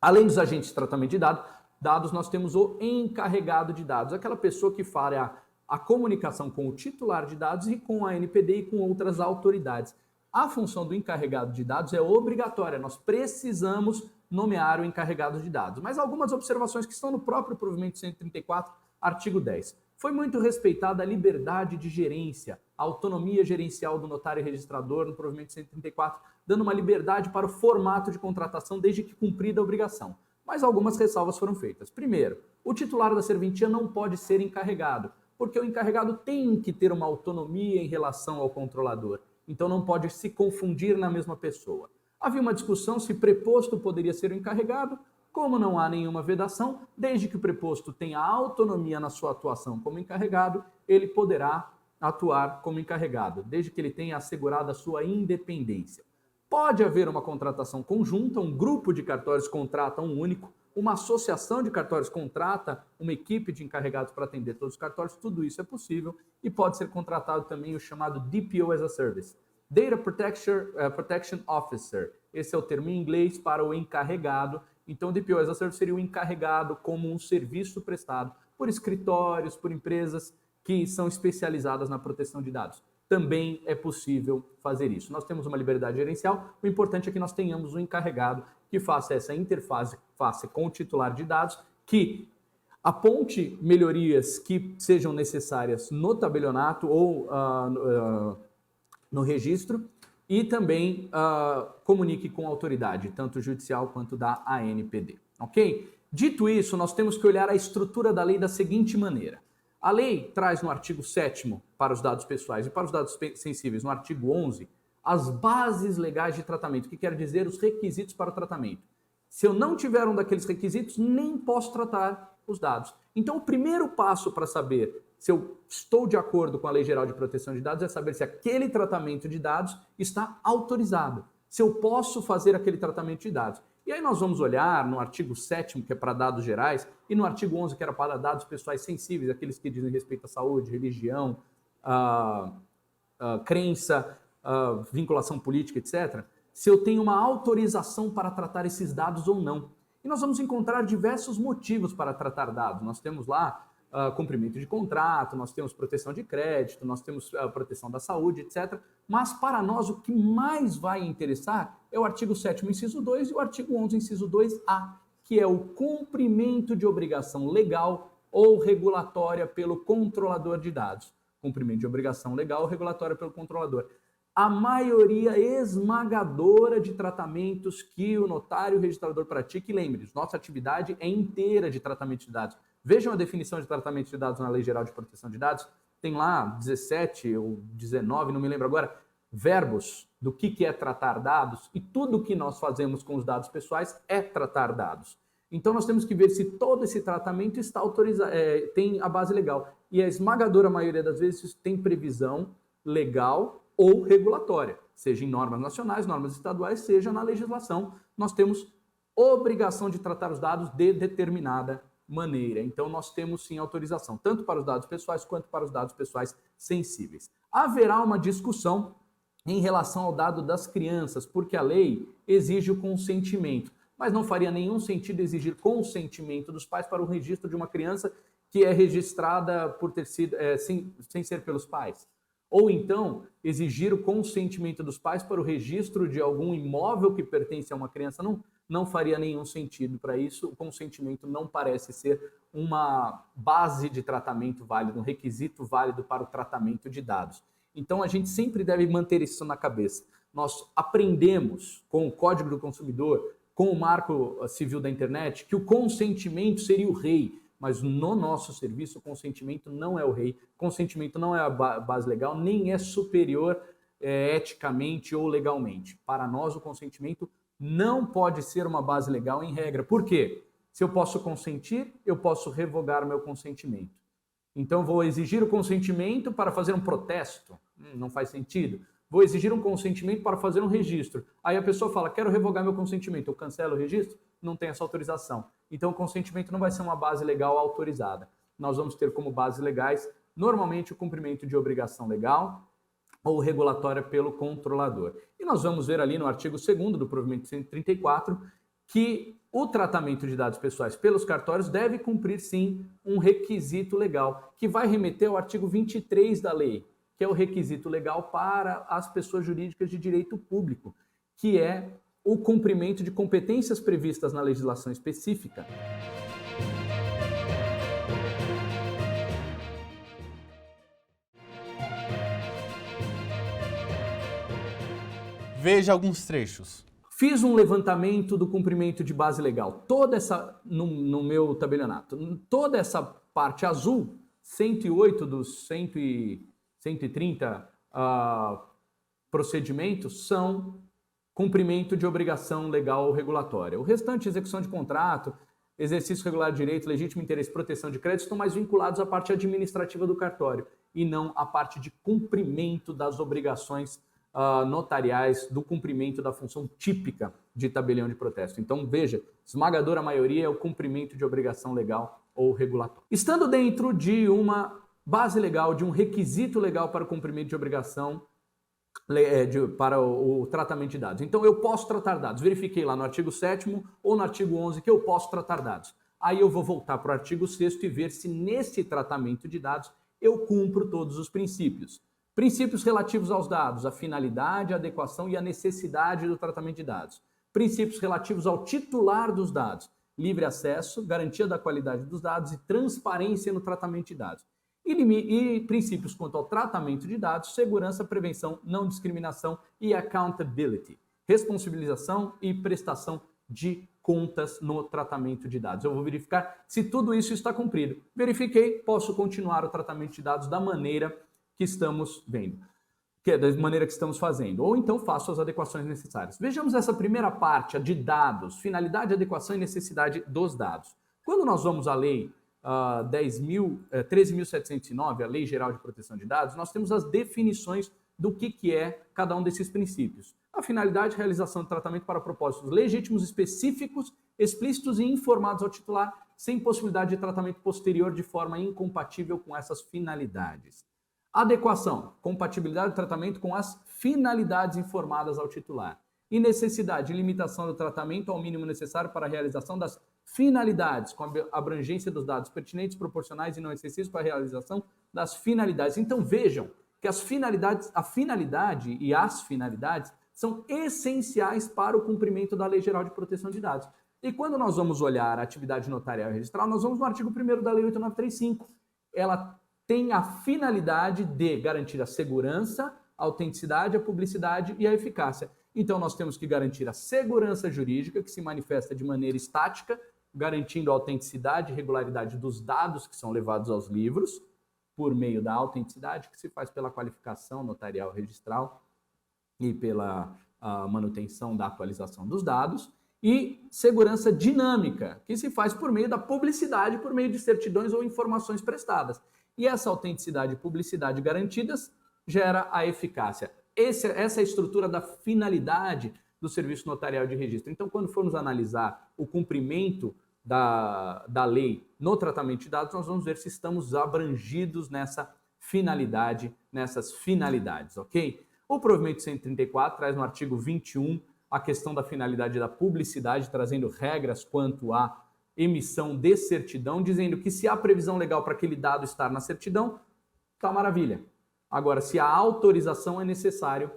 Além dos agentes de tratamento de dados, nós temos o encarregado de dados, aquela pessoa que fará a comunicação com o titular de dados e com a ANPD e com outras autoridades. A função do encarregado de dados é obrigatória, nós precisamos nomear o encarregado de dados. Mas algumas observações que estão no próprio provimento 134, artigo 10. Foi muito respeitada a liberdade de gerência, a autonomia gerencial do notário e registrador no provimento 134, dando uma liberdade para o formato de contratação desde que cumprida a obrigação. Mas algumas ressalvas foram feitas. Primeiro, o titular da serventia não pode ser encarregado, porque o encarregado tem que ter uma autonomia em relação ao controlador. Então não pode se confundir na mesma pessoa. Havia uma discussão se preposto poderia ser o encarregado. Como não há nenhuma vedação, desde que o preposto tenha autonomia na sua atuação como encarregado, ele poderá atuar como encarregado, desde que ele tenha assegurado a sua independência. Pode haver uma contratação conjunta, um grupo de cartórios contrata um único, uma associação de cartórios contrata uma equipe de encarregados para atender todos os cartórios, tudo isso é possível e pode ser contratado também o chamado DPO as a Service, Data Protection Officer. Esse é o termo em inglês para o encarregado. Então, o DPO as a Service seria o encarregado como um serviço prestado por escritórios, por empresas que são especializadas na proteção de dados. Também é possível fazer isso. Nós temos uma liberdade gerencial, o importante é que nós tenhamos um encarregado que faça essa interface com o titular de dados, que aponte melhorias que sejam necessárias no tabelionato ou no registro e também comunique com a autoridade, tanto judicial quanto da ANPD. Ok? Dito isso, nós temos que olhar a estrutura da lei da seguinte maneira. A lei traz no artigo 7º para os dados pessoais e para os dados sensíveis, no artigo 11, as bases legais de tratamento, que quer dizer os requisitos para o tratamento. Se eu não tiver um daqueles requisitos, nem posso tratar os dados. Então, o primeiro passo para saber se eu estou de acordo com a Lei Geral de Proteção de Dados é saber se aquele tratamento de dados está autorizado, se eu posso fazer aquele tratamento de dados. E aí nós vamos olhar no artigo 7º, que é para dados gerais, e no artigo 11, que era para dados pessoais sensíveis, aqueles que dizem respeito à saúde, religião, crença, vinculação política, etc., se eu tenho uma autorização para tratar esses dados ou não. E nós vamos encontrar diversos motivos para tratar dados. Nós temos lá cumprimento de contrato, nós temos proteção de crédito, nós temos proteção da saúde, etc. Mas para nós o que mais vai interessar é o artigo 7º, inciso 2 e o artigo 11, inciso 2A, que é o cumprimento de obrigação legal ou regulatória pelo controlador de dados. Cumprimento de obrigação legal ou regulatória pelo controlador. A maioria esmagadora de tratamentos que o notário e o registrador pratica, e lembre-se, nossa atividade é inteira de tratamento de dados. Vejam a definição de tratamento de dados na Lei Geral de Proteção de Dados, tem lá 17 ou 19, não me lembro agora, verbos do que é tratar dados, e tudo o que nós fazemos com os dados pessoais é tratar dados. Então nós temos que ver se todo esse tratamento está autorizado, tem a base legal. E a esmagadora maioria das vezes tem previsão legal ou regulatória, seja em normas nacionais, normas estaduais, seja na legislação. Nós temos obrigação de tratar os dados de determinada maneira. Então nós temos sim autorização, tanto para os dados pessoais quanto para os dados pessoais sensíveis. Haverá uma discussão em relação ao dado das crianças, porque a lei exige o consentimento, mas não faria nenhum sentido exigir consentimento dos pais para o registro de uma criança que é registrada por ter sido, sem ser pelos pais. Ou então, exigir o consentimento dos pais para o registro de algum imóvel que pertence a uma criança não faria nenhum sentido para isso. O consentimento não parece ser uma base de tratamento válido, um requisito válido para o tratamento de dados. Então, a gente sempre deve manter isso na cabeça. Nós aprendemos com o Código do Consumidor, com o Marco Civil da Internet, que o consentimento seria o rei. Mas no nosso serviço, o consentimento não é o rei, consentimento não é a base legal, nem é superior eticamente ou legalmente. Para nós, o consentimento não pode ser uma base legal em regra. Por quê? Se eu posso consentir, eu posso revogar meu consentimento. Então, vou exigir o consentimento para fazer um protesto? Não faz sentido. Vou exigir um consentimento para fazer um registro. Aí a pessoa fala, quero revogar meu consentimento, eu cancelo o registro? Não tem essa autorização. Então, o consentimento não vai ser uma base legal autorizada. nós vamos ter como bases legais, normalmente, o cumprimento de obrigação legal ou regulatória pelo controlador. E nós vamos ver ali no artigo 2º do provimento 134 que o tratamento de dados pessoais pelos cartórios deve cumprir, sim, um requisito legal, que vai remeter ao artigo 23 da lei, que é o requisito legal para as pessoas jurídicas de direito público, que é o cumprimento de competências previstas na legislação específica. Veja alguns trechos. Fiz um levantamento do cumprimento de base legal. Toda essa, no meu tabelionato, toda essa parte azul, 108 dos 130 procedimentos são cumprimento de obrigação legal ou regulatória. O restante, execução de contrato, exercício regular de direito, legítimo interesse, proteção de crédito, estão mais vinculados à parte administrativa do cartório e não à parte de cumprimento das obrigações notariais, do cumprimento da função típica de tabelião de protesto. Então, veja, esmagadora maioria é o cumprimento de obrigação legal ou regulatória. Estando dentro de uma base legal, de um requisito legal para o cumprimento de obrigação para o tratamento de dados. Então, eu posso tratar dados. Verifiquei lá no artigo 7º ou no artigo 11 que eu posso tratar dados. Aí eu vou voltar para o artigo 6º e ver se nesse tratamento de dados eu cumpro todos os princípios. Princípios relativos aos dados, a finalidade, a adequação e a necessidade do tratamento de dados. Princípios relativos ao titular dos dados, livre acesso, garantia da qualidade dos dados e transparência no tratamento de dados. E princípios quanto ao tratamento de dados, segurança, prevenção, não discriminação e accountability, responsabilização e prestação de contas no tratamento de dados. Eu vou verificar se tudo isso está cumprido. Verifiquei, posso continuar o tratamento de dados da maneira que estamos vendo, da maneira que estamos fazendo, ou então faço as adequações necessárias. Vejamos essa primeira parte, a de dados, finalidade, adequação e necessidade dos dados. Quando nós vamos à lei 13.709, a Lei Geral de Proteção de Dados, nós temos as definições do que é cada um desses princípios. A finalidade, realização de tratamento para propósitos legítimos, específicos, explícitos e informados ao titular, sem possibilidade de tratamento posterior de forma incompatível com essas finalidades. Adequação, compatibilidade do tratamento com as finalidades informadas ao titular. E necessidade, limitação do tratamento ao mínimo necessário para a realização das finalidades, com a abrangência dos dados pertinentes, proporcionais e não excessivos para a realização das finalidades. Então vejam que as finalidades, a finalidade e as finalidades são essenciais para o cumprimento da Lei Geral de Proteção de Dados. E quando nós vamos olhar a atividade notarial e registral, nós vamos no artigo 1º da Lei 8935. Ela tem a finalidade de garantir a segurança, a autenticidade, a publicidade e a eficácia. Então, nós temos que garantir a segurança jurídica, que se manifesta de maneira estática, garantindo a autenticidade e regularidade dos dados que são levados aos livros, por meio da autenticidade, que se faz pela qualificação notarial registral e pela manutenção da atualização dos dados, e segurança dinâmica, que se faz por meio da publicidade, por meio de certidões ou informações prestadas. E essa autenticidade e publicidade garantidas gera a eficácia. Essa é a estrutura da finalidade do serviço notarial de registro. Então, quando formos analisar o cumprimento da lei no tratamento de dados, nós vamos ver se estamos abrangidos nessa finalidade, nessas finalidades, ok? O provimento 134 traz no artigo 21 a questão da finalidade da publicidade, trazendo regras quanto à emissão de certidão, dizendo que se há previsão legal para aquele dado estar na certidão, tá maravilha. Agora, se a autorização é necessário,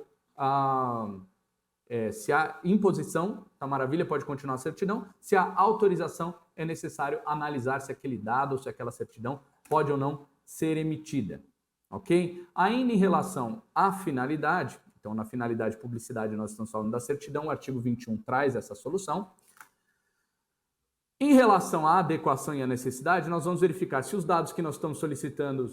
se há imposição, tá maravilha, pode continuar a certidão. Se há autorização, é necessário analisar se aquele dado ou se aquela certidão pode ou não ser emitida, ok? Ainda em relação à finalidade, então na finalidade publicidade nós estamos falando da certidão, o artigo 21 traz essa solução. Em relação à adequação e à necessidade, nós vamos verificar se os dados que nós estamos solicitando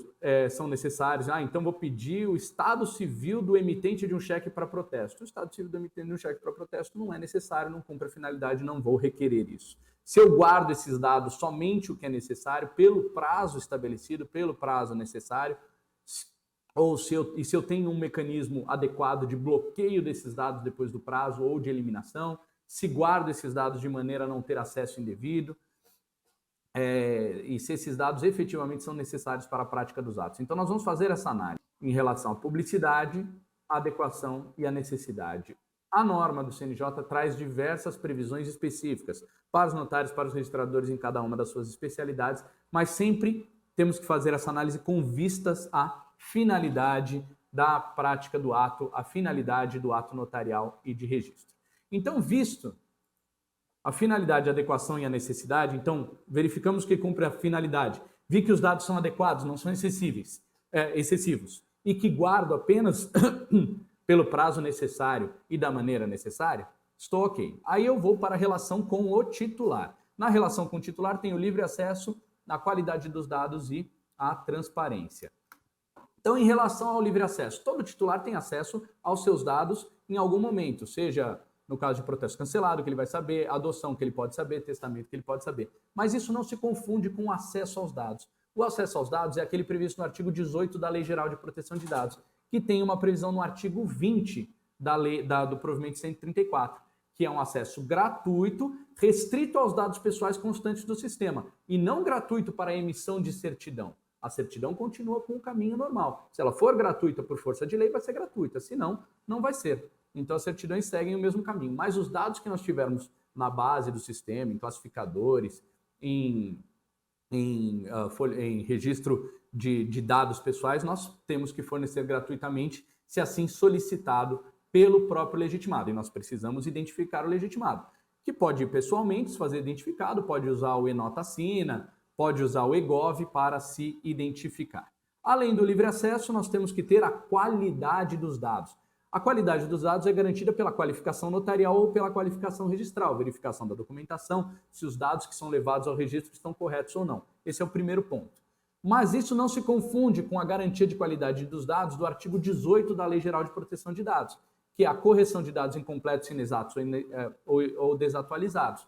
são necessários. Então vou pedir o estado civil do emitente de um cheque para protesto. O estado civil do emitente de um cheque para protesto não é necessário, não cumpre a finalidade, não vou requerer isso. Se eu guardo esses dados somente o que é necessário, pelo prazo estabelecido, pelo prazo necessário, ou se eu tenho um mecanismo adequado de bloqueio desses dados depois do prazo ou de eliminação, se guardo esses dados de maneira a não ter acesso indevido, e se esses dados efetivamente são necessários para a prática dos atos. Então, nós vamos fazer essa análise em relação à publicidade, à adequação e à necessidade. A norma do CNJ traz diversas previsões específicas para os notários, para os registradores em cada uma das suas especialidades, mas sempre temos que fazer essa análise com vistas à finalidade da prática do ato, à finalidade do ato notarial e de registro. Então, visto a finalidade, a adequação e a necessidade, então verificamos que cumpre a finalidade, vi que os dados são adequados, não são excessivos, e que guardo apenas pelo prazo necessário e da maneira necessária, estou ok. Aí eu vou para a relação com o titular. Na relação com o titular tem o livre acesso, a qualidade dos dados e a transparência. Então, em relação ao livre acesso, todo titular tem acesso aos seus dados em algum momento, seja no caso de protesto cancelado, que ele vai saber, adoção, que ele pode saber, testamento, que ele pode saber. Mas isso não se confunde com o acesso aos dados. O acesso aos dados é aquele previsto no artigo 18 da Lei Geral de Proteção de Dados, que tem uma previsão no artigo 20 do provimento 134, que é um acesso gratuito, restrito aos dados pessoais constantes do sistema, e não gratuito para a emissão de certidão. A certidão continua com o caminho normal. Se ela for gratuita por força de lei, vai ser gratuita, senão, não vai ser. Então, as certidões seguem o mesmo caminho. Mas os dados que nós tivermos na base do sistema, em classificadores, em registro de dados pessoais, nós temos que fornecer gratuitamente, se assim solicitado pelo próprio legitimado. E nós precisamos identificar o legitimado, que pode ir pessoalmente, se fazer identificado, pode usar o eNota-Assina, pode usar o eGov para se identificar. Além do livre acesso, nós temos que ter a qualidade dos dados. A qualidade dos dados é garantida pela qualificação notarial ou pela qualificação registral, verificação da documentação, se os dados que são levados ao registro estão corretos ou não. Esse é o primeiro ponto. Mas isso não se confunde com a garantia de qualidade dos dados do artigo 18 da Lei Geral de Proteção de Dados, que é a correção de dados incompletos, inexatos ou desatualizados.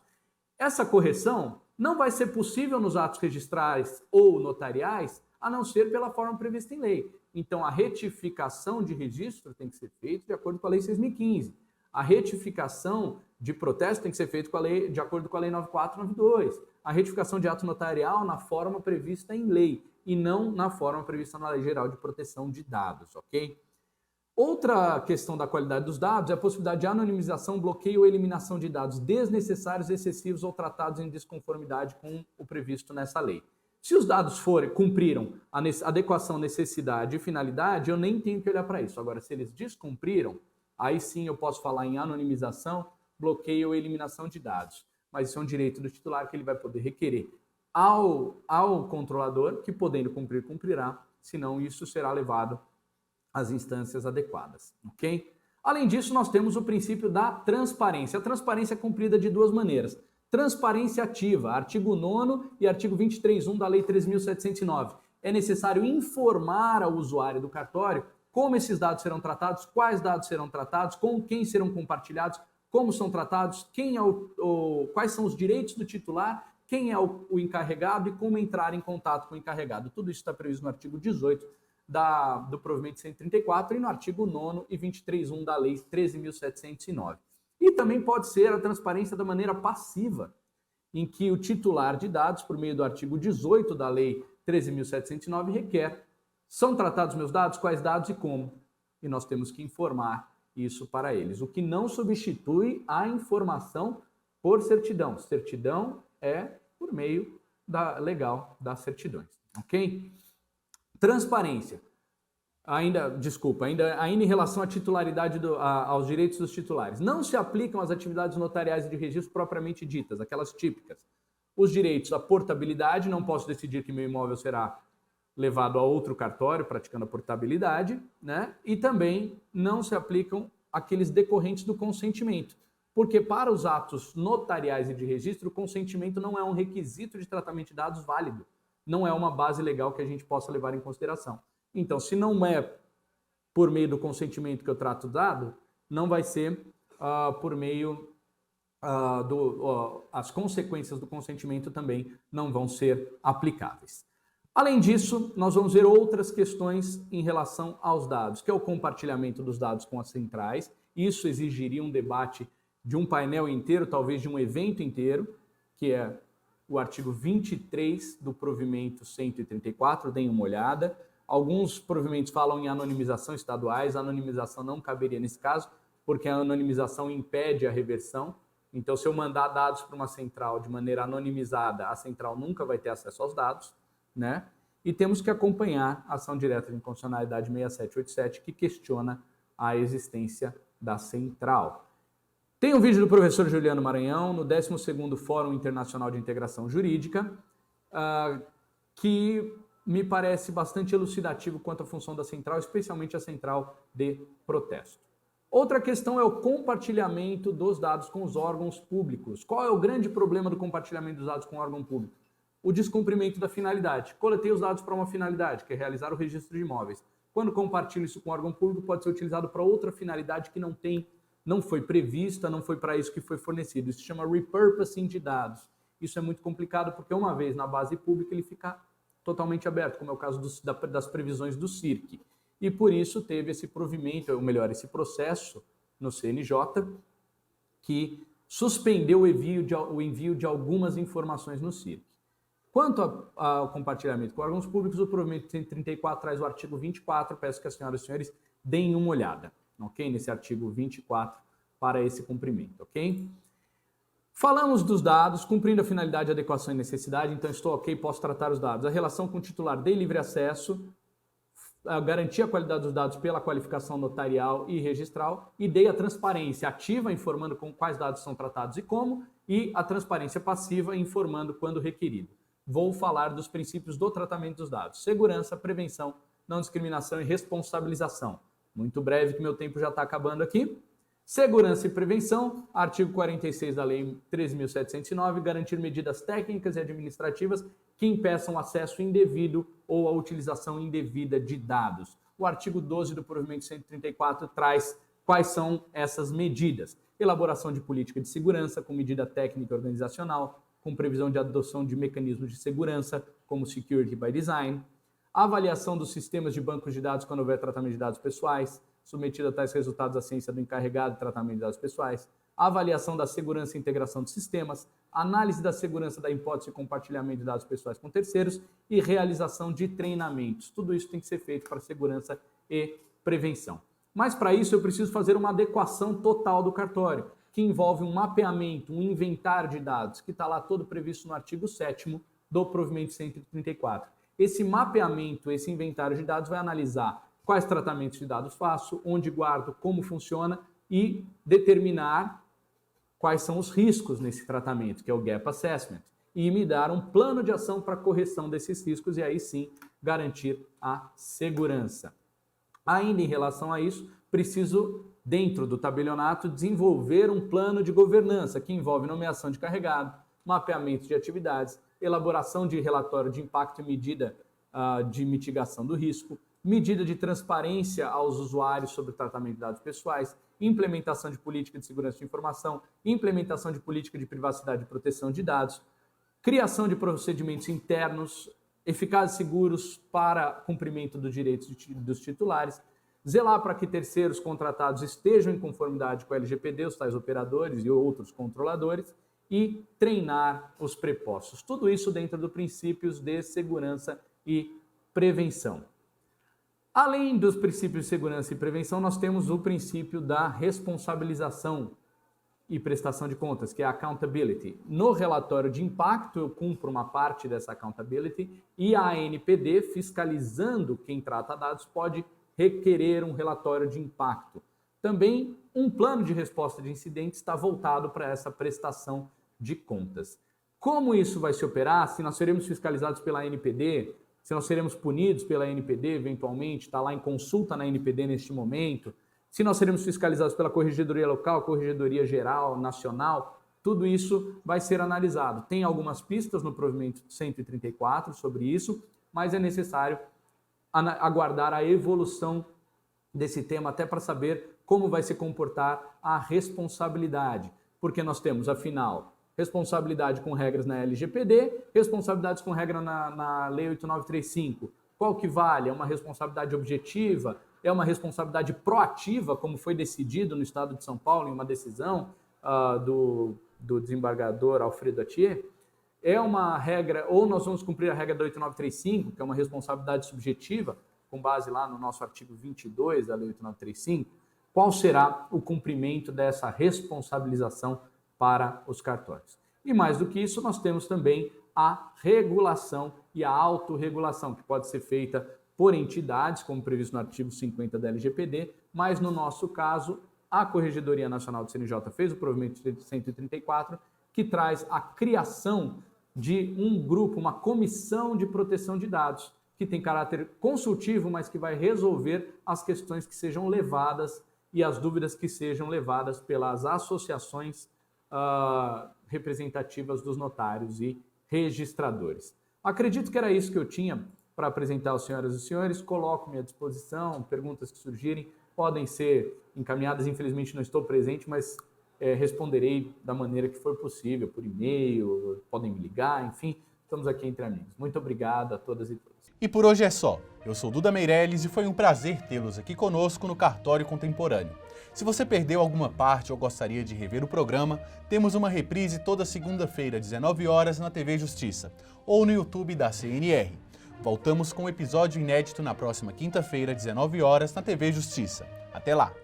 Essa correção não vai ser possível nos atos registrais ou notariais, a não ser pela forma prevista em lei. Então, a retificação de registro tem que ser feita de acordo com a Lei 6.015. A retificação de protesto tem que ser feita de acordo com a Lei 9.492. A retificação de ato notarial na forma prevista em lei e não na forma prevista na Lei Geral de Proteção de Dados, ok? Outra questão da qualidade dos dados é a possibilidade de anonimização, bloqueio ou eliminação de dados desnecessários, excessivos ou tratados em desconformidade com o previsto nessa lei. Se os dados cumpriram a adequação, necessidade e finalidade, eu nem tenho que olhar para isso. Agora, se eles descumpriram, aí sim eu posso falar em anonimização, bloqueio ou eliminação de dados. Mas isso é um direito do titular que ele vai poder requerer ao controlador, que podendo cumprir, cumprirá, senão isso será levado às instâncias adequadas, ok? Além disso, nós temos o princípio da transparência. A transparência é cumprida de duas maneiras. Transparência ativa, artigo 9º e artigo 23.1 da Lei 3.709. É necessário informar ao usuário do cartório como esses dados serão tratados, quais dados serão tratados, com quem serão compartilhados, como são tratados, quais são os direitos do titular, quem é o encarregado e como entrar em contato com o encarregado. Tudo isso está previsto no artigo 18 do provimento 134 e no artigo 9º e 23.1 da Lei 13.709. E também pode ser a transparência da maneira passiva, em que o titular de dados, por meio do artigo 18 da Lei 13.709, requer: são tratados meus dados, quais dados e como? E nós temos que informar isso para eles, o que não substitui a informação por certidão. Certidão é por meio legal das certidões, ok? Transparência. Ainda em relação à titularidade, aos direitos dos titulares. Não se aplicam às atividades notariais e de registro propriamente ditas, aquelas típicas. Os direitos à portabilidade, não posso decidir que meu imóvel será levado a outro cartório, praticando a portabilidade, né? E também não se aplicam aqueles decorrentes do consentimento, porque para os atos notariais e de registro, o consentimento não é um requisito de tratamento de dados válido, não é uma base legal que a gente possa levar em consideração. Então, se não é por meio do consentimento que eu trato o dado, não vai ser por meio as consequências do consentimento também não vão ser aplicáveis. Além disso, nós vamos ver outras questões em relação aos dados, que é o compartilhamento dos dados com as centrais. Isso exigiria um debate de um painel inteiro, talvez de um evento inteiro, que é o artigo 23 do provimento 134, deem uma olhada. Alguns provimentos falam em anonimização estaduais, a anonimização não caberia nesse caso, porque a anonimização impede a reversão. Então, se eu mandar dados para uma central de maneira anonimizada, a central nunca vai ter acesso aos dados, né? E temos que acompanhar a ação direta de inconstitucionalidade 6787, que questiona a existência da central. Tem um vídeo do professor Juliano Maranhão, no 12º Fórum Internacional de Integração Jurídica, que me parece bastante elucidativo quanto à função da central, especialmente a central de protesto. Outra questão é o compartilhamento dos dados com os órgãos públicos. Qual é o grande problema do compartilhamento dos dados com o órgão público? O descumprimento da finalidade. Coletei os dados para uma finalidade, que é realizar o registro de imóveis. Quando compartilho isso com o órgão público, pode ser utilizado para outra finalidade que não foi prevista, não foi para isso que foi fornecido. Isso se chama repurposing de dados. Isso é muito complicado porque uma vez na base pública ele fica totalmente aberto, como é o caso das previsões do CIRC. E por isso teve esse provimento, ou melhor, esse processo no CNJ, que suspendeu o envio de algumas informações no CIRC. Quanto ao compartilhamento com órgãos públicos, o provimento 134 traz o artigo 24, peço que as senhoras e senhores deem uma olhada, ok? Nesse artigo 24 para esse cumprimento, ok? Falamos dos dados, cumprindo a finalidade, adequação e necessidade, então estou ok, posso tratar os dados. A relação com o titular de livre acesso, garantir a qualidade dos dados pela qualificação notarial e registral, e dei a transparência ativa, informando com quais dados são tratados e como, e a transparência passiva, informando quando requerido. Vou falar dos princípios do tratamento dos dados. Segurança, prevenção, não discriminação e responsabilização. Muito breve, que meu tempo já está acabando aqui. Segurança e prevenção, artigo 46 da Lei 13.709, garantir medidas técnicas e administrativas que impeçam acesso indevido ou a utilização indevida de dados. O artigo 12 do provimento 134 traz quais são essas medidas. Elaboração de política de segurança com medida técnica e organizacional, com previsão de adoção de mecanismos de segurança, como Security by Design, avaliação dos sistemas de bancos de dados quando houver tratamento de dados pessoais, submetido a tais resultados à ciência do encarregado de tratamento de dados pessoais, avaliação da segurança e integração de sistemas, análise da segurança da hipótese de compartilhamento de dados pessoais com terceiros e realização de treinamentos. Tudo isso tem que ser feito para segurança e prevenção. Mas para isso eu preciso fazer uma adequação total do cartório, que envolve um mapeamento, um inventário de dados, que está lá todo previsto no artigo 7º do provimento 134. Esse mapeamento, esse inventário de dados vai analisar quais tratamentos de dados faço, onde guardo, como funciona e determinar quais são os riscos nesse tratamento, que é o Gap Assessment, e me dar um plano de ação para correção desses riscos e aí sim garantir a segurança. Ainda em relação a isso, preciso, dentro do tabelionato, desenvolver um plano de governança que envolve nomeação de carregado, mapeamento de atividades, elaboração de relatório de impacto e medida de mitigação do risco, medida de transparência aos usuários sobre o tratamento de dados pessoais, implementação de política de segurança de informação, implementação de política de privacidade e proteção de dados, criação de procedimentos internos eficazes e seguros para cumprimento dos direitos dos titulares, zelar para que terceiros contratados estejam em conformidade com a LGPD, os tais operadores e outros controladores, e treinar os prepostos. Tudo isso dentro dos princípios de segurança e prevenção. Além dos princípios de segurança e prevenção, nós temos o princípio da responsabilização e prestação de contas, que é a accountability. No relatório de impacto, eu cumpro uma parte dessa accountability e a ANPD, fiscalizando quem trata dados, pode requerer um relatório de impacto. Também um plano de resposta de incidentes está voltado para essa prestação de contas. Como isso vai se operar? Se nós seremos fiscalizados pela ANPD, se nós seremos punidos pela ANPD, eventualmente, está lá em consulta na ANPD neste momento, se nós seremos fiscalizados pela Corregedoria Local, Corregedoria Geral, Nacional, tudo isso vai ser analisado. Tem algumas pistas no provimento 134 sobre isso, mas é necessário aguardar a evolução desse tema até para saber como vai se comportar a responsabilidade, porque nós temos, afinal, responsabilidade com regras na LGPD, responsabilidades com regra na Lei 8935. Qual que vale? É uma responsabilidade objetiva? É uma responsabilidade proativa, como foi decidido no Estado de São Paulo em uma decisão do desembargador Alfredo Atier? é uma regra, ou nós vamos cumprir a regra da 8935, que é uma responsabilidade subjetiva, com base lá no nosso artigo 22 da Lei 8935, qual será o cumprimento dessa responsabilização para os cartórios. E mais do que isso, nós temos também a regulação e a autorregulação, que pode ser feita por entidades, como previsto no artigo 50 da LGPD, mas no nosso caso, a Corregedoria Nacional do CNJ fez o provimento 134, que traz a criação de um grupo, uma comissão de proteção de dados, que tem caráter consultivo, mas que vai resolver as questões que sejam levadas e as dúvidas que sejam levadas pelas associações representativas dos notários e registradores. Acredito que era isso que eu tinha para apresentar aos senhoras e senhores. Coloco-me à disposição, perguntas que surgirem podem ser encaminhadas. Infelizmente não estou presente, mas responderei da maneira que for possível, por e-mail, podem me ligar, enfim, estamos aqui entre amigos. Muito obrigado a todas e todos. E por hoje é só. Eu sou Duda Meirelles e foi um prazer tê-los aqui conosco no Cartório Contemporâneo. Se você perdeu alguma parte ou gostaria de rever o programa, temos uma reprise toda segunda-feira, 19 horas, na TV Justiça, ou no YouTube da CNR. Voltamos com um episódio inédito na próxima quinta-feira, 19 horas, na TV Justiça. Até lá!